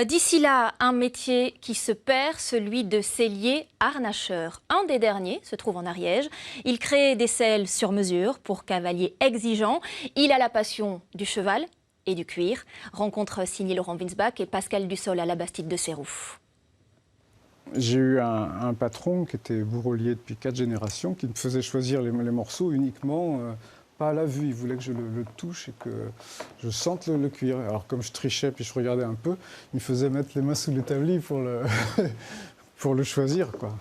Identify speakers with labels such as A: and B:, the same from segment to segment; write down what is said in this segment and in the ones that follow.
A: D'ici là, un métier qui se perd, celui de sellier harnacheur. Un des derniers se trouve en Ariège. Il crée des selles sur mesure pour cavaliers exigeants. Il a la passion du cheval et du cuir. Rencontre signée Laurent Winsbach et Pascal Dussol à la Bastide de Sérouf.
B: J'ai eu un patron qui était bourrelier depuis 4 générations, qui me faisait choisir les morceaux uniquement, pas à la vue. Il voulait que je le touche et que je sente le cuir. Alors comme je trichais puis je regardais un peu, il me faisait mettre les mains sous l'établi pour pour le choisir, quoi.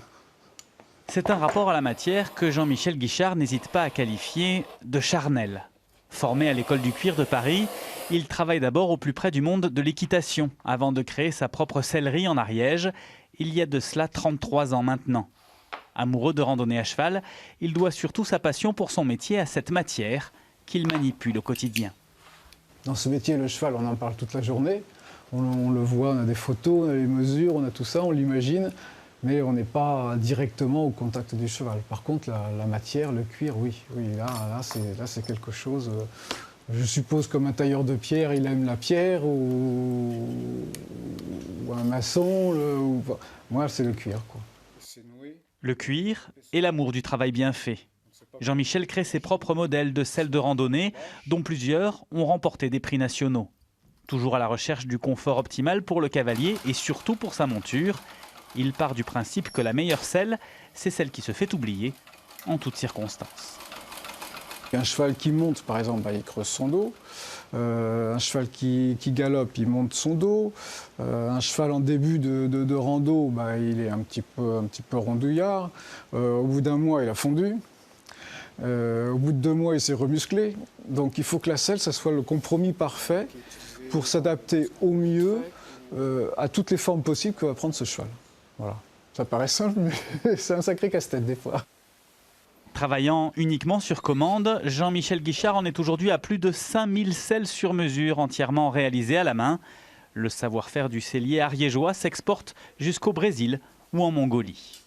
C: C'est un rapport à la matière que Jean-Michel Guichard n'hésite pas à qualifier de charnel. Formé à l'école du cuir de Paris, il travaille d'abord au plus près du monde de l'équitation avant de créer sa propre sellerie en Ariège, il y a de cela 33 ans maintenant. Amoureux de randonnée à cheval, il doit surtout sa passion pour son métier à cette matière qu'il manipule au quotidien.
B: Dans ce métier, le cheval, on en parle toute la journée. On le voit, on a des photos, on a les mesures, on a tout ça, on l'imagine, mais on n'est pas directement au contact du cheval. Par contre, la matière, le cuir, oui, là c'est quelque chose. Je suppose comme un tailleur de pierre, il aime la pierre, ou un maçon. Moi, c'est le cuir, quoi.
C: Le cuir et l'amour du travail bien fait. Jean-Michel crée ses propres modèles de selles de randonnée, dont plusieurs ont remporté des prix nationaux. Toujours à la recherche du confort optimal pour le cavalier et surtout pour sa monture, il part du principe que la meilleure selle, c'est celle qui se fait oublier en toutes circonstances.
B: Un cheval qui monte, par exemple, il creuse son dos. Un cheval qui galope, il monte son dos. Un cheval en début de rando, il est un petit peu rondouillard. Au bout d'un mois, il a fondu. Au bout de 2 mois, il s'est remusclé. Donc il faut que la selle, ça soit le compromis parfait pour s'adapter au mieux à toutes les formes possibles que va prendre ce cheval. Voilà. Ça paraît simple, mais c'est un sacré casse-tête des fois.
C: Travaillant uniquement sur commande, Jean-Michel Guichard en est aujourd'hui à plus de 5000 selles sur mesure entièrement réalisées à la main. Le savoir-faire du sellier ariégeois s'exporte jusqu'au Brésil ou en Mongolie.